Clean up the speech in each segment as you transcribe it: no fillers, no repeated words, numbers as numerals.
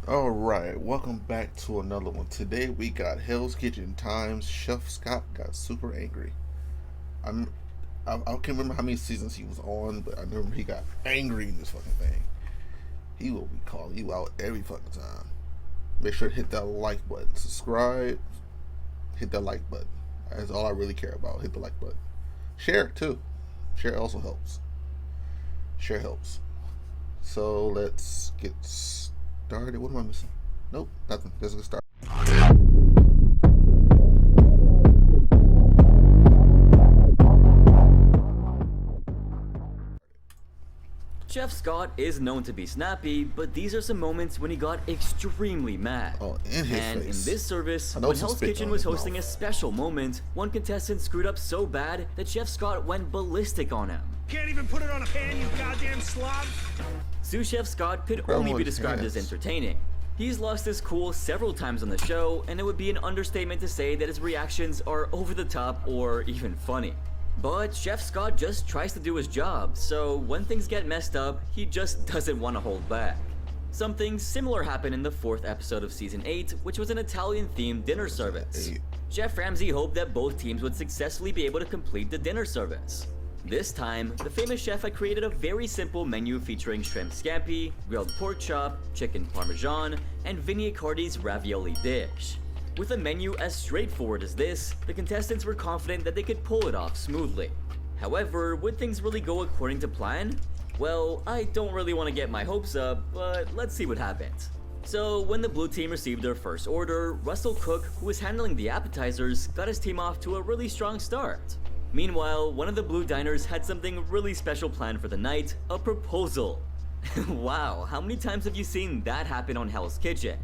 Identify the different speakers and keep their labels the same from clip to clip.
Speaker 1: Alright, welcome back to another one. Today we got Hell's Kitchen times Chef Scott got super angry. I'm I can't remember how many seasons he was on, but I remember he got angry in this fucking thing. He will be calling you out every fucking time. Make sure to hit that like button. Subscribe, hit that like button. That's all I really care about. Hit the like button. Share too. Share also helps. Share helps. So let's get started. What am I missing? Nope, nothing. Let's get started.
Speaker 2: Chef Scott is known to be snappy, but these are some moments when he got extremely mad.
Speaker 1: Oh, in his
Speaker 2: and
Speaker 1: face.
Speaker 2: in this service,
Speaker 1: I know
Speaker 2: when
Speaker 1: some
Speaker 2: Hell's
Speaker 1: spit
Speaker 2: Kitchen
Speaker 1: on
Speaker 2: was
Speaker 1: his
Speaker 2: hosting
Speaker 1: mouth.
Speaker 2: a special moment, one contestant screwed up so bad that Chef Scott went ballistic on him.
Speaker 3: Can't even put it on a pan, you goddamn slob!
Speaker 2: Sous Chef Scott could
Speaker 1: Grab
Speaker 2: only
Speaker 1: one
Speaker 2: be
Speaker 1: of his
Speaker 2: described as
Speaker 1: hands.
Speaker 2: entertaining. He's lost his cool several times on the show, and it would be an understatement to say that his reactions are over the top or even funny. But Chef Scott just tries to do his job, so when things get messed up, he just doesn't want to hold back. Something similar happened in the 4th episode of Season 8, which was an Italian-themed dinner service.
Speaker 1: Eight.
Speaker 2: Chef Ramsay hoped that both teams would successfully be able to complete the dinner service. This time, the famous chef had created a very simple menu featuring shrimp scampi, grilled pork chop, chicken parmesan, and Vinnie Accardi's ravioli dish. With a menu as straightforward as this, the contestants were confident that they could pull it off smoothly. However, would things really go according to plan? Well, I don't really want to get my hopes up, but let's see what happens. So, when the blue team received their first order, Russell Cook, who was handling the appetizers, got his team off to a really strong start. Meanwhile, one of the blue diners had something really special planned for the night, a proposal. Wow, how many times have you seen that happen on Hell's Kitchen?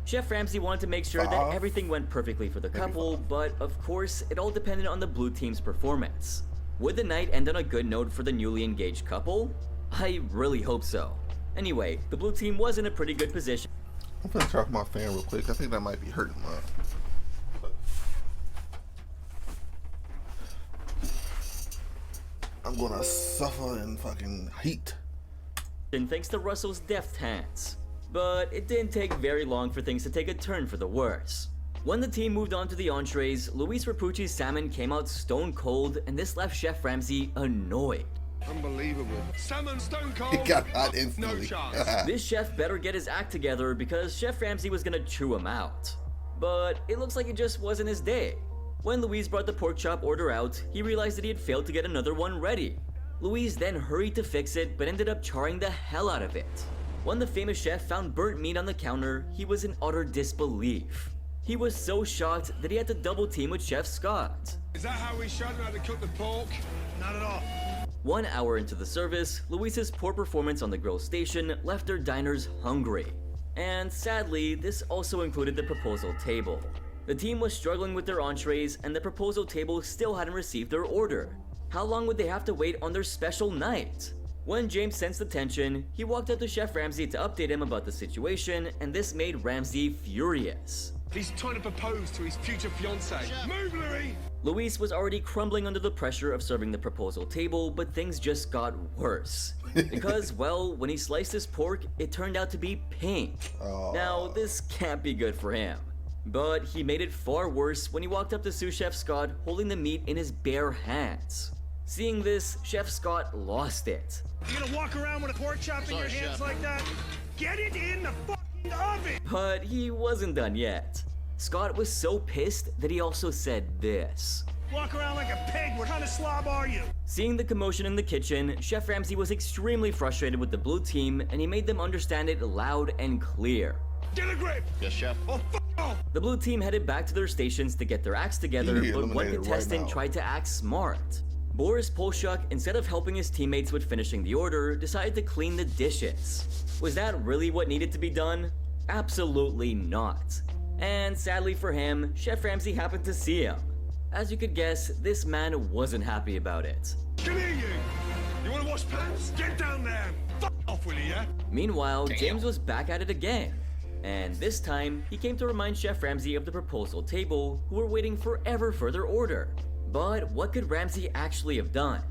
Speaker 2: Chef Ramsay wanted to make sure that
Speaker 1: 5.
Speaker 2: everything went perfectly for the couple, but of course, it all depended on the blue team's performance. Would the night end on a good note for the newly engaged couple? I really hope so. Anyway, the blue team was in a pretty good position.
Speaker 1: I'm gonna turn off my fan real quick. I think that might be hurting my. I'm gonna suffer in fucking heat.
Speaker 2: Thanks to Russell's deft hands. But it didn't take very long for things to take a turn for the worse. When the team moved on to the entrees, Luis Rapucci's salmon came out stone cold, and this left Chef Ramsay annoyed.
Speaker 3: Unbelievable. Salmon stone cold.
Speaker 1: It got hot
Speaker 3: No
Speaker 1: instantly.
Speaker 3: chance.
Speaker 2: This chef better get his act together because Chef Ramsay was gonna chew him out. But it looks like it just wasn't his day. When Luis brought the pork chop order out, he realized that he had failed to get another one ready. Luis then hurried to fix it, but ended up charring the hell out of it. When the famous chef found burnt meat on the counter, he was in utter disbelief. He was so shocked that he had to double team with Chef Scott.
Speaker 3: Is that how we showed him how to cook the pork? Not at all.
Speaker 2: 1 hour into the service, Luis's poor performance on the grill station left their diners hungry. And sadly, this also included the proposal table. The team was struggling with their entrees, and the proposal table still hadn't received their order. How long would they have to wait on their special night? When James sensed the tension, he walked up to Chef Ramsay to update him about the situation, and this made Ramsay furious.
Speaker 3: He's trying to propose to his future fiancée. Move, Louis!
Speaker 2: Luis was already crumbling under the pressure of serving the proposal table, but things just got worse. Because, well, when he sliced his pork, it turned out to be pink. Now, this can't be good for him. But he made it far worse when he walked up to Sous Chef Scott holding the meat in his bare hands. Seeing this, Chef Scott lost it.
Speaker 3: You gonna walk around with a pork chop in your hands like that? Get it in the fucking oven!
Speaker 2: But he wasn't done yet. Scott was so pissed that he also said this.
Speaker 3: Walk around like a pig. What kind of slob are you?
Speaker 2: Seeing the commotion in the kitchen, Chef Ramsay was extremely frustrated with the blue team, and he made them understand it loud and clear.
Speaker 3: Get a grip!
Speaker 4: Yes, chef.
Speaker 3: Oh, off!
Speaker 2: The blue team headed back to their stations to get their acts together,
Speaker 1: He
Speaker 2: but one
Speaker 1: eliminated right
Speaker 2: contestant
Speaker 1: now.
Speaker 2: tried to act smart. Boris Polshuk, instead of helping his teammates with finishing the order, decided to clean the dishes. Was that really what needed to be done? Absolutely not. And sadly for him, Chef Ramsay happened to see him. As you could guess, this man wasn't happy about it.
Speaker 3: Come here, you! You wanna wash pants? Get down there! Fuck off, will you, yeah?
Speaker 2: Meanwhile, James was back at it again. And this time, he came to remind Chef Ramsay of the proposal table, who were waiting forever for their order. But what could Ramsay actually have done?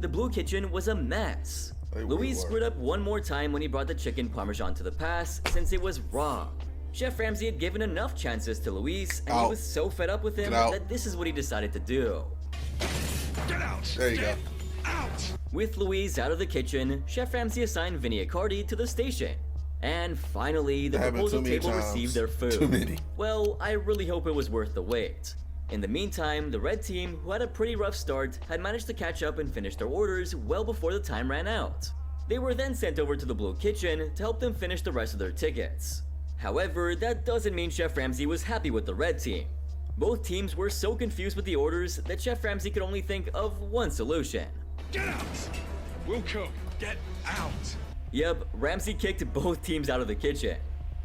Speaker 2: The blue kitchen was a mess.
Speaker 1: They really
Speaker 2: Louise
Speaker 1: were.
Speaker 2: screwed up one more time when he brought the chicken parmesan to the pass since it was raw. Chef Ramsay had given enough chances to Louise, and he
Speaker 1: Out.
Speaker 2: was so fed up with him
Speaker 1: Get out.
Speaker 2: that this is what he decided to do.
Speaker 3: Get out!
Speaker 1: There you go.
Speaker 3: Get out!
Speaker 2: With Louise out of the kitchen, Chef Ramsay assigned Vinny Accardi to the station. And finally, the
Speaker 1: That happened
Speaker 2: proposal
Speaker 1: too many
Speaker 2: table
Speaker 1: times.
Speaker 2: received their food.
Speaker 1: Too many.
Speaker 2: Well, I really hope it was worth the wait. In the meantime, the red team, who had a pretty rough start, had managed to catch up and finish their orders well before the time ran out. They were then sent over to the blue kitchen to help them finish the rest of their tickets. However, that doesn't mean Chef Ramsay was happy with the red team. Both teams were so confused with the orders that Chef Ramsay could only think of one solution.
Speaker 3: Get out! We'll cook. Get out!
Speaker 2: Yep, Ramsay kicked both teams out of the kitchen.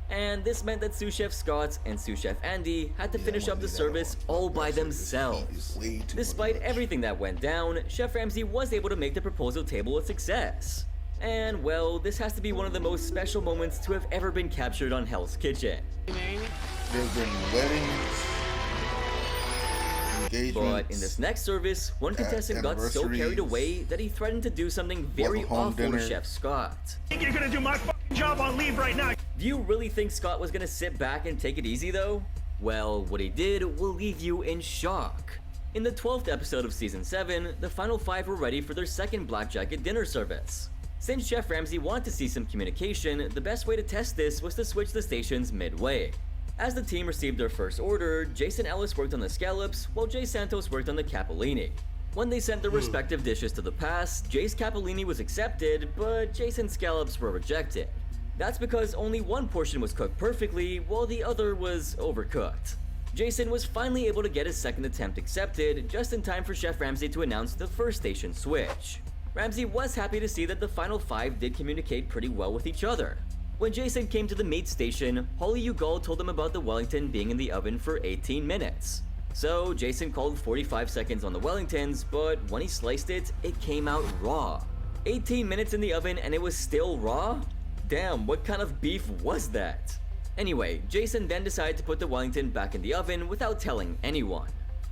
Speaker 2: And this meant that sous chef Scott and sous chef Andy had to finish up the service all by themselves. Despite everything that went down, Chef Ramsay was able to make the proposal table a success. And well, this has to be one of the most special moments to have ever been captured on Hell's Kitchen.
Speaker 1: There's been weddings, engagements.
Speaker 2: But in this next service, one contestant got so carried
Speaker 1: anniversaries.
Speaker 2: away that he threatened to do something very
Speaker 1: Welcome home
Speaker 2: awful to
Speaker 1: dinner.
Speaker 2: Chef Scott.
Speaker 3: Think you're gonna do my fucking job on leave right now?
Speaker 2: Do you really think Scott was gonna sit back and take it easy though? Well, what he did will leave you in shock. In the 12th episode of Season 7, the final 5 were ready for their second blackjack at dinner service. Since Chef Ramsay wanted to see some communication, the best way to test this was to switch the stations midway. As the team received their first order, Jason Ellis worked on the scallops, while Jay Santos worked on the capellini. When they sent their respective dishes to the pass, Jay's capellini was accepted, but Jason's scallops were rejected. That's because only one portion was cooked perfectly, while the other was overcooked. Jason was finally able to get his second attempt accepted, just in time for Chef Ramsay to announce the first station switch. Ramsay was happy to see that the final 5 did communicate pretty well with each other. When Jason came to the meat station, Holly Ugal told him about the Wellington being in the oven for 18 minutes. So Jason called 45 seconds on the Wellingtons, but when he sliced it, it came out raw. 18 minutes in the oven and it was still raw? Damn, what kind of beef was that? Anyway, Jason then decided to put the Wellington back in the oven without telling anyone.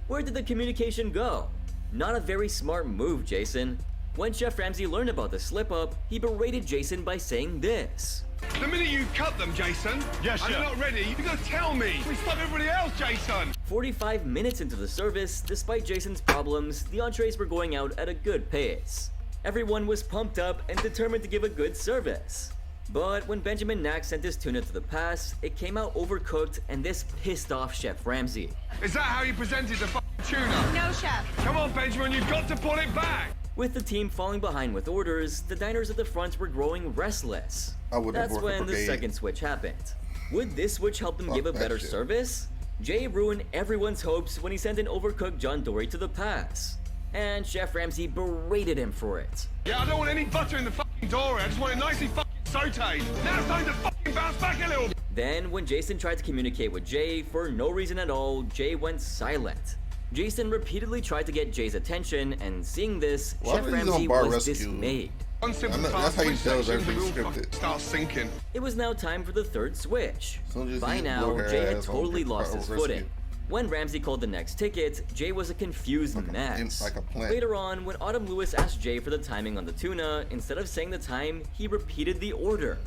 Speaker 2: Where did the communication go? Not a very smart move, Jason. When Chef Ramsay learned about the slip-up, he berated Jason by saying this.
Speaker 3: The minute you cut them, Jason,
Speaker 4: Yes,
Speaker 3: and
Speaker 4: chef.
Speaker 3: they're not ready, you gotta tell me. We stop everybody else, Jason.
Speaker 2: 45 minutes into the service, despite Jason's problems, the entrees were going out at a good pace. Everyone was pumped up and determined to give a good service. But when Benjamin Knack sent his tuna to the pass, it came out overcooked, and this pissed off Chef Ramsay.
Speaker 3: Is that how you presented the tuna?
Speaker 5: No, chef.
Speaker 3: Come on, Benjamin, you've got to pull it back.
Speaker 2: With the team falling behind with orders, the diners at the front were growing restless.
Speaker 1: I would have
Speaker 2: That's
Speaker 1: worked a
Speaker 2: when the
Speaker 1: brigade.
Speaker 2: second switch happened. Would this switch help them
Speaker 1: Fuck
Speaker 2: give a
Speaker 1: that
Speaker 2: better
Speaker 1: shit.
Speaker 2: service? Jay ruined everyone's hopes when he sent an overcooked John Dory to the pass. And Chef Ramsay berated him for it.
Speaker 3: Yeah, I don't want any butter in the fucking dory. I just want it nicely fucking sauteed. Now it's time to fucking bounce back a little bit.
Speaker 2: Then, when Jason tried to communicate with Jay, for no reason at all, Jay went silent. Jason repeatedly tried to get Jay's attention, and seeing this,
Speaker 1: Why
Speaker 2: Chef
Speaker 1: was he on
Speaker 2: Ramsay
Speaker 1: Bar
Speaker 2: was
Speaker 1: Rescue?
Speaker 2: dismayed.
Speaker 3: One simple
Speaker 1: I know-
Speaker 3: task,
Speaker 1: that's how you
Speaker 3: switch
Speaker 1: tell
Speaker 3: sections,
Speaker 1: everything's
Speaker 3: the wheel
Speaker 1: scripted.
Speaker 3: fucking starts sinking.
Speaker 2: It was now time for the third switch.
Speaker 1: So just
Speaker 2: By
Speaker 1: eat
Speaker 2: now,
Speaker 1: blow her
Speaker 2: Jay had
Speaker 1: ass on
Speaker 2: totally
Speaker 1: the
Speaker 2: lost
Speaker 1: Bar
Speaker 2: his
Speaker 1: Rescue.
Speaker 2: footing. When Ramsay called the next ticket, Jay was a confused mess.
Speaker 1: like a plant.
Speaker 2: Later on, when Autumn Lewis asked Jay for the timing on the tuna, instead of saying the time, he repeated the order.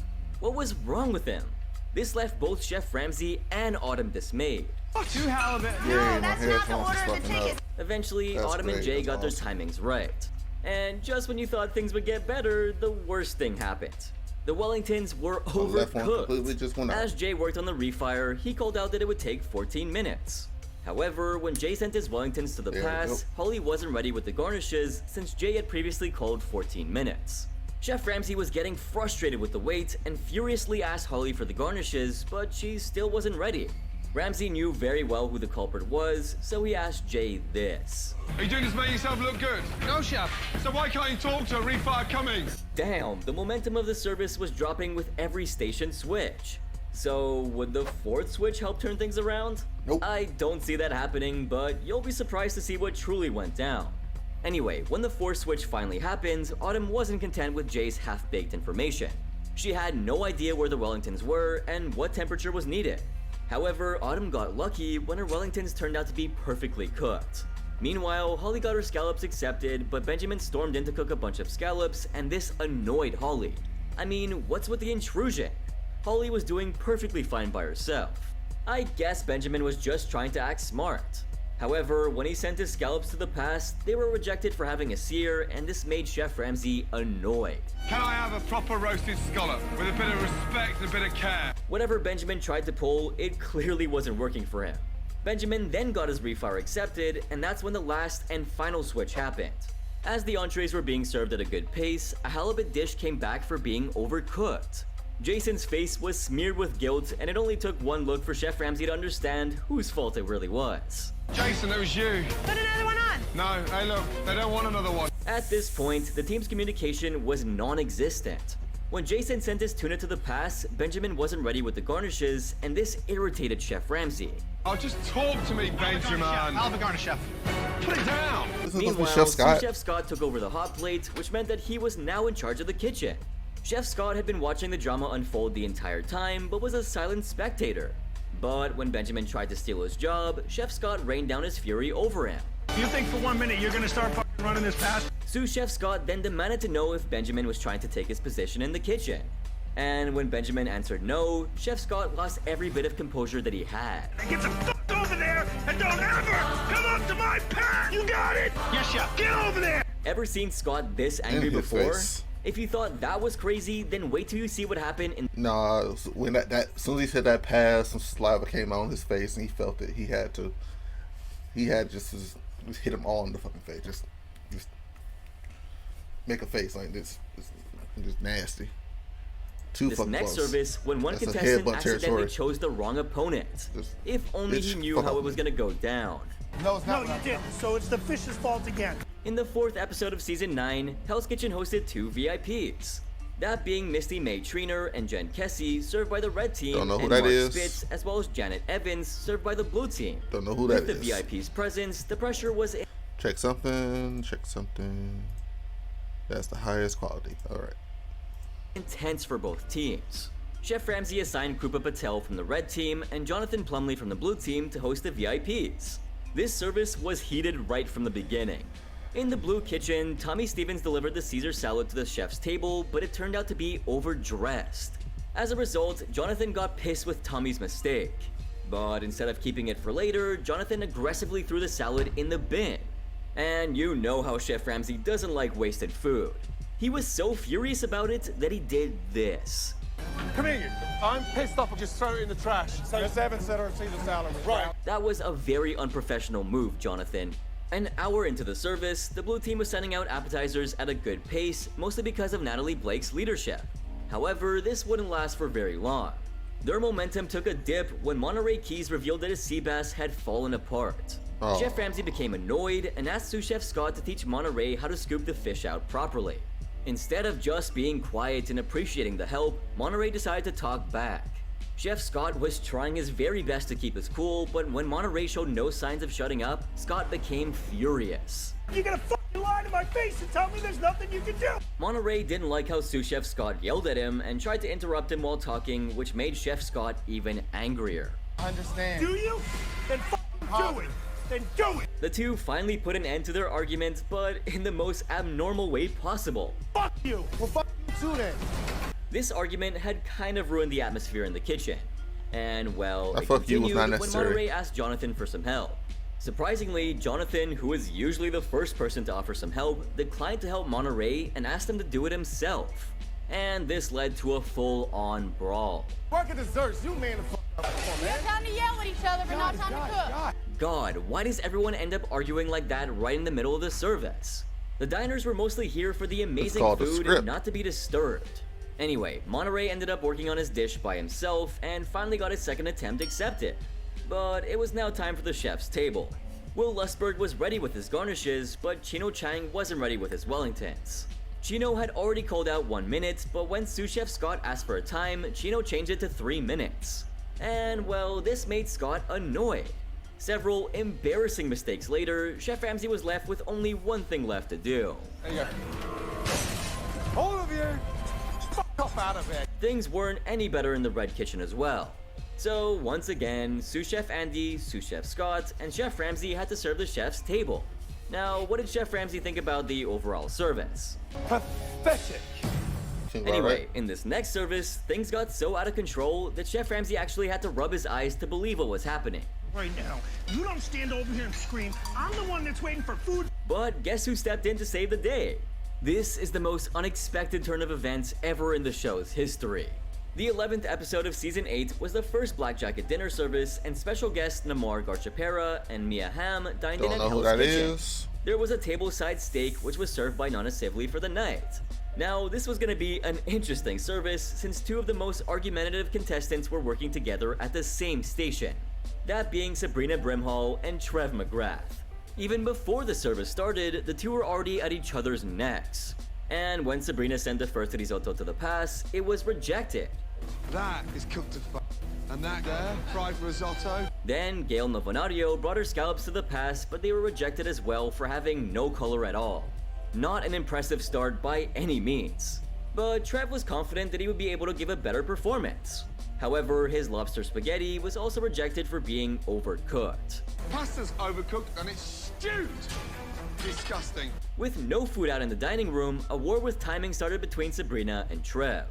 Speaker 2: What was wrong with him? This left both Chef Ramsay and Autumn dismayed.
Speaker 3: Two halibut.
Speaker 1: Yeah,
Speaker 5: No,
Speaker 1: my
Speaker 5: that's not the
Speaker 1: headphones is
Speaker 5: order of the
Speaker 1: fucking up.
Speaker 5: ticket.
Speaker 2: Eventually,
Speaker 1: That's
Speaker 2: Autumn and
Speaker 1: great,
Speaker 2: Jay
Speaker 1: that's
Speaker 2: got their
Speaker 1: awesome.
Speaker 2: timings right. And just when you thought things would get better, the worst thing happened. The Wellingtons were
Speaker 1: The left one completely
Speaker 2: overcooked.
Speaker 1: just went out.
Speaker 2: As Jay worked on the refire, he called out that it would take 14 minutes. However, when Jay sent his Wellingtons to the
Speaker 1: There we
Speaker 2: pass,
Speaker 1: go.
Speaker 2: Holly wasn't ready with the garnishes since Jay had previously called 14 minutes. Chef Ramsay was getting frustrated with the wait and furiously asked Holly for the garnishes, but she still wasn't ready. Ramsay knew very well who the culprit was, so he asked Jay this.
Speaker 3: Are you doing this to make yourself look good? No, chef. So why can't you talk to a refire coming?
Speaker 2: Damn, the momentum of the service was dropping with every station switch. So, would the fourth switch help turn things around?
Speaker 1: Nope.
Speaker 2: I don't see that happening, but you'll be surprised to see what truly went down. Anyway, when the fourth switch finally happened, Autumn wasn't content with Jay's half-baked information. She had no idea where the Wellingtons were and what temperature was needed. However, Autumn got lucky when her Wellingtons turned out to be perfectly cooked. Meanwhile, Holly got her scallops accepted, but Benjamin stormed in to cook a bunch of scallops, and this annoyed Holly. I mean, what's with the intrusion? Holly was doing perfectly fine by herself. I guess Benjamin was just trying to act smart. However, when he sent his scallops to the pass, they were rejected for having a sear, and this made Chef Ramsay annoyed.
Speaker 4: Can I have a proper roasted scallop with a bit of respect and a bit of care?
Speaker 2: Whatever Benjamin tried to pull, it clearly wasn't working for him. Benjamin then got his refire accepted, and that's when the last and final switch happened. As the entrees were being served at a good pace, a halibut dish came back for being overcooked. Jason's face was smeared with guilt, and it only took one look for Chef Ramsay to understand whose fault it really was.
Speaker 4: Jason, it was you.
Speaker 3: Put another one on.
Speaker 4: No, hey look, they don't want another one.
Speaker 2: At this point, the team's communication was non-existent. When Jason sent his tuna to the pass, Benjamin wasn't ready with the garnishes, and this irritated Chef Ramsay.
Speaker 4: Oh, just talk to me, Benjamin.
Speaker 3: Olive Garden, chef.
Speaker 4: Put it down.
Speaker 1: This is supposed to be
Speaker 2: Meanwhile,
Speaker 1: Chef Scott.
Speaker 2: Chef Scott took over the hot plate, which meant that he was now in charge of the kitchen. Chef Scott had been watching the drama unfold the entire time, but was a silent spectator. But when Benjamin tried to steal his job, Chef Scott rained down his fury over him.
Speaker 3: You think for 1 minute you're gonna start fucking running this pass?
Speaker 2: Sous Chef Scott then demanded to know if Benjamin was trying to take his position in the kitchen. And when Benjamin answered no, Chef Scott lost every bit of composure that he had.
Speaker 3: Get the fuck over there and don't ever come up to my pass! You got it? Yes, chef. Get over there!
Speaker 2: Ever seen Scott this angry
Speaker 1: In his
Speaker 2: before?
Speaker 1: face.
Speaker 2: If you thought that was crazy, then wait till you see what happened in
Speaker 1: Nah, when that as soon as he said that pass, some saliva came out on his face, and he felt it. He had just hit him all in the fucking face. Just make a face like this. Just nasty. Too
Speaker 2: this
Speaker 1: fucking
Speaker 2: next
Speaker 1: close.
Speaker 2: service when one
Speaker 1: That's a
Speaker 2: contestant
Speaker 1: headbutt
Speaker 2: accidentally
Speaker 1: territory.
Speaker 2: chose the wrong opponent.
Speaker 1: Just
Speaker 2: If only he
Speaker 1: bitch,
Speaker 2: knew
Speaker 1: fuck
Speaker 2: how
Speaker 1: off
Speaker 2: it was
Speaker 1: me.
Speaker 2: gonna go down.
Speaker 3: No, you didn't. So it's the fish's fault again.
Speaker 2: In the 4th episode of Season 9, Hell's Kitchen hosted 2 VIPs. That being Misty May Trainer and Jen Kessie, served by the red team,
Speaker 1: Don't know who
Speaker 2: and
Speaker 1: that
Speaker 2: Mark
Speaker 1: is.
Speaker 2: Spitz, as well as Janet Evans, served by the blue team.
Speaker 1: Don't know who
Speaker 2: With
Speaker 1: that
Speaker 2: the
Speaker 1: is.
Speaker 2: VIP's presence, the pressure was
Speaker 1: Check something. Check something. That's the highest quality. All right.
Speaker 2: intense for both teams. Chef Ramsay assigned Krupa Patel from the red team and Jonathan Plumley from the blue team to host the VIPs. This service was heated right from the beginning. In the blue kitchen, Tommy Stevens delivered the Caesar salad to the chef's table, but it turned out to be overdressed. As a result, Jonathan got pissed with Tommy's mistake. But instead of keeping it for later, Jonathan aggressively threw the salad in the bin. And you know how Chef Ramsay doesn't like wasted food. He was so furious about it that he did this.
Speaker 4: Come here. I'm pissed off. Just throw it in the trash. So Miss Evans said her Caesar salad was right.
Speaker 2: That was a very unprofessional move, Jonathan. An hour into the service, the blue team was sending out appetizers at a good pace, mostly because of Natalie Blake's leadership. However, this wouldn't last for very long. Their momentum took a dip when Monterey Keys revealed that his sea bass had fallen apart.
Speaker 1: Oh.
Speaker 2: Chef Ramsay became annoyed and asked sous chef Scott to teach Monterey how to scoop the fish out properly. Instead of just being quiet and appreciating the help, Monterey decided to talk back. Chef Scott was trying his very best to keep his cool, but when Monterey showed no signs of shutting up, Scott became furious.
Speaker 3: You gonna fucking lie to my face and tell me there's nothing you can do?
Speaker 2: Monterey didn't like how sous chef Scott yelled at him and tried to interrupt him while talking, which made Chef Scott even angrier.
Speaker 4: I understand.
Speaker 3: Do you? Then fucking do it. Then do it.
Speaker 2: The two finally put an end to their argument, but in the most abnormal way possible.
Speaker 3: Fuck you.
Speaker 4: Well, fuck you too then.
Speaker 2: This argument had kind of ruined the atmosphere in the kitchen. And well,
Speaker 1: That
Speaker 2: it
Speaker 1: fuck you was
Speaker 2: continued
Speaker 1: not
Speaker 2: when
Speaker 1: necessary.
Speaker 2: Monterey asked Jonathan for some help. Surprisingly, Jonathan, who is usually the first person to offer some help, declined to help Monterey and asked him to do it himself. And this led to a full-on brawl.
Speaker 4: Work at desserts. You man the fuck up. Come on, man.
Speaker 5: Time to yell at each other, but not time to cook.
Speaker 2: God, why does everyone end up arguing like that right in the middle of the service? The diners were mostly here for the amazing
Speaker 1: called a
Speaker 2: food
Speaker 1: script.
Speaker 2: and not to be disturbed. Anyway, Monterey ended up working on his dish by himself and finally got his second attempt accepted. But it was now time for the chef's table. Will Lustberg was ready with his garnishes, but Chino Chang wasn't ready with his Wellingtons. Chino had already called out 1 minute, but when sous chef Scott asked for a time, Chino changed it to 3 minutes. And well, this made Scott annoyed. Several embarrassing mistakes later, Chef Ramsay was left with only one thing left to do.
Speaker 4: There you go. All of you, fuck off out of it.
Speaker 2: Things weren't any better in the red kitchen as well. So once again, sous chef Andy, sous chef Scott, and Chef Ramsay had to serve the chef's table. Now, what did Chef Ramsay think about the overall service?
Speaker 4: Pathetic.
Speaker 1: Seems about
Speaker 2: Anyway,
Speaker 1: right.
Speaker 2: in this next service, things got so out of control that Chef Ramsay actually had to rub his eyes to believe what was happening.
Speaker 3: Right now, you don't stand over here and scream. I'm the one that's waiting for food.
Speaker 2: But guess who stepped in to save the day? This is the most unexpected turn of events ever in the show's history. The 11th episode of Season 8 was the first Black Jacket dinner service, and special guests Namor Garchapera and Mia Hamm dined in
Speaker 1: Don't
Speaker 2: at
Speaker 1: know who
Speaker 2: Hell's
Speaker 1: that
Speaker 2: Kitchen.
Speaker 1: is.
Speaker 2: There was a tableside steak which was served by Nana Sivley for the night. Now, this was going to be an interesting service since two of the most argumentative contestants were working together at the same station. That being Sabrina Brimhall and Trev McGrath. Even before the service started, the two were already at each other's necks. And when Sabrina sent the first risotto to the pass, it was rejected.
Speaker 6: That is cooked to f***. And that there, fried risotto.
Speaker 2: Then Gail Novonario brought her scallops to the pass, but they were rejected as well for having no color at all. Not an impressive start by any means. But Trev was confident that he would be able to give a better performance. However, his lobster spaghetti was also rejected for being overcooked.
Speaker 6: Pasta's overcooked and it's stewed. Disgusting.
Speaker 2: With no food out in the dining room, a war with timing started between Sabrina and Trev.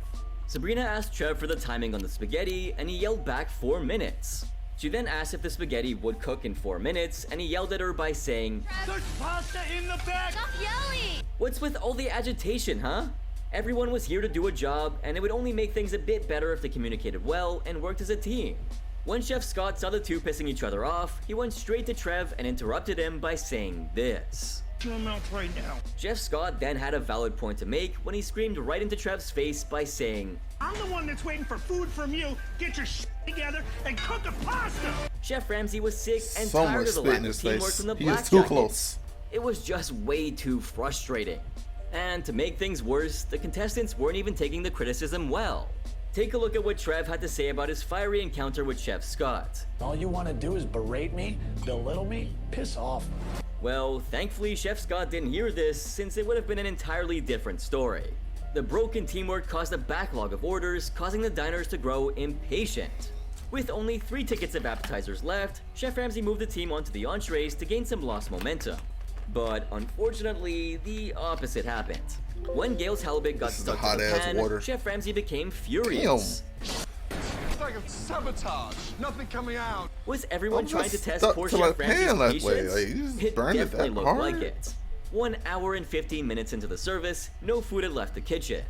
Speaker 2: Sabrina asked Trev for the timing on the spaghetti, and he yelled back 4 minutes. She then asked if the spaghetti would cook in 4 minutes, and he yelled at her by saying,
Speaker 3: There's pasta in the bag.
Speaker 5: Stop yelling!
Speaker 2: "What's with all the agitation, huh?" Everyone was here to do a job, and it would only make things a bit better if they communicated well and worked as a team. When Chef Scott saw the two pissing each other off, he went straight to Trev and interrupted him by saying this.
Speaker 3: To your mouth right now.
Speaker 2: Chef Scott then had a valid point to make when he screamed right into Trev's face by saying,
Speaker 3: I'm the one that's waiting for food from you. Get your shit together and cook a pasta.
Speaker 2: Chef Ramsay was sick and
Speaker 1: Someone
Speaker 2: tired of the
Speaker 1: spit
Speaker 2: lack
Speaker 1: in
Speaker 2: of
Speaker 1: his
Speaker 2: teamwork
Speaker 1: face.
Speaker 2: from the
Speaker 1: He
Speaker 2: Black
Speaker 1: is too
Speaker 2: Jackets.
Speaker 1: close.
Speaker 2: It was just way too frustrating. And to make things worse, the contestants weren't even taking the criticism well. Take a look at what Trev had to say about his fiery encounter with Chef Scott.
Speaker 7: All you want to do is berate me, belittle me, piss off.
Speaker 2: Well, thankfully Chef Scott didn't hear this, since it would have been an entirely different story. The broken teamwork caused a backlog of orders, causing the diners to grow impatient. With only 3 tickets of appetizers left, Chef Ramsay moved the team onto the entrees to gain some lost momentum. But unfortunately, the opposite happened. When Gail's halibut got
Speaker 1: This is the
Speaker 2: stuck to the
Speaker 1: hot-ass
Speaker 2: pan,
Speaker 1: water.
Speaker 2: Chef Ramsay became furious.
Speaker 6: It's like a sabotage. Nothing coming out.
Speaker 2: Was everyone
Speaker 1: I'm
Speaker 2: trying to
Speaker 1: just
Speaker 2: test
Speaker 1: stuck
Speaker 2: poor
Speaker 1: to
Speaker 2: Chef
Speaker 1: my pan
Speaker 2: Ramsay's
Speaker 1: that way.
Speaker 2: patience?
Speaker 1: Like, you just
Speaker 2: It
Speaker 1: burned it
Speaker 2: definitely
Speaker 1: that
Speaker 2: looked
Speaker 1: hard?
Speaker 2: like it. 1 hour and 15 minutes into the service, no food had left the kitchen.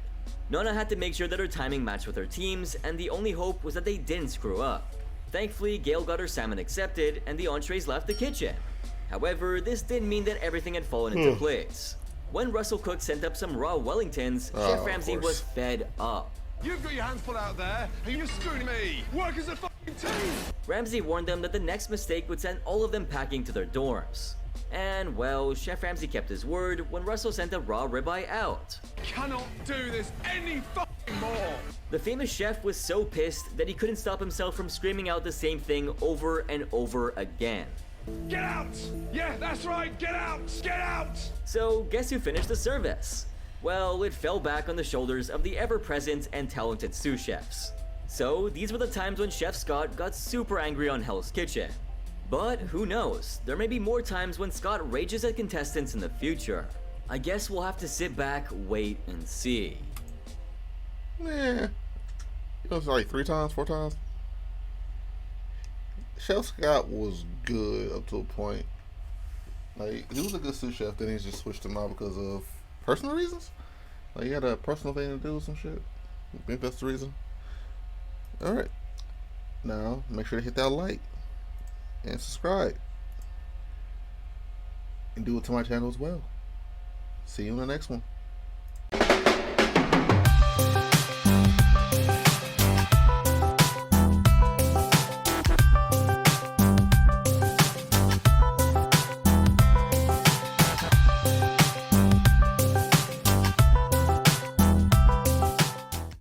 Speaker 2: Nana had to make sure that her timing matched with her team's, and the only hope was that they didn't screw up. Thankfully, Gail got her salmon accepted, and the entrees left the kitchen. However, this didn't mean that everything had fallen into place. When Russell Cook sent up some raw Wellingtons, Chef
Speaker 1: of
Speaker 2: Ramsay
Speaker 1: course.
Speaker 2: was fed up.
Speaker 6: You've got your hands full out there, and you're screwing me. Work as a fucking team.
Speaker 2: Ramsay warned them that the next mistake would send all of them packing to their dorms. And well, Chef Ramsay kept his word when Russell sent a raw ribeye out.
Speaker 6: Cannot do this any fucking more.
Speaker 2: The famous chef was so pissed that he couldn't stop himself from screaming out the same thing over and over again.
Speaker 6: Get out! Yeah, that's right. Get out! Get out!
Speaker 2: So guess who finished the service? Well, it fell back on the shoulders of the ever-present and talented sous chefs. So these were the times when Chef Scott got super angry on Hell's Kitchen. But who knows, there may be more times when Scott rages at contestants in the future. I guess we'll have to sit back, wait, and see.
Speaker 1: Yeah. It was like 3 times, 4 times. Chef Scott was good up to a point. Like, he was a good sous chef, then he just switched him out because of personal reasons. Like, he had a personal thing to do with some shit. Maybe that's the reason. Alright. Now, make sure to hit that like and subscribe. And do it to my channel as well. See you in the next one.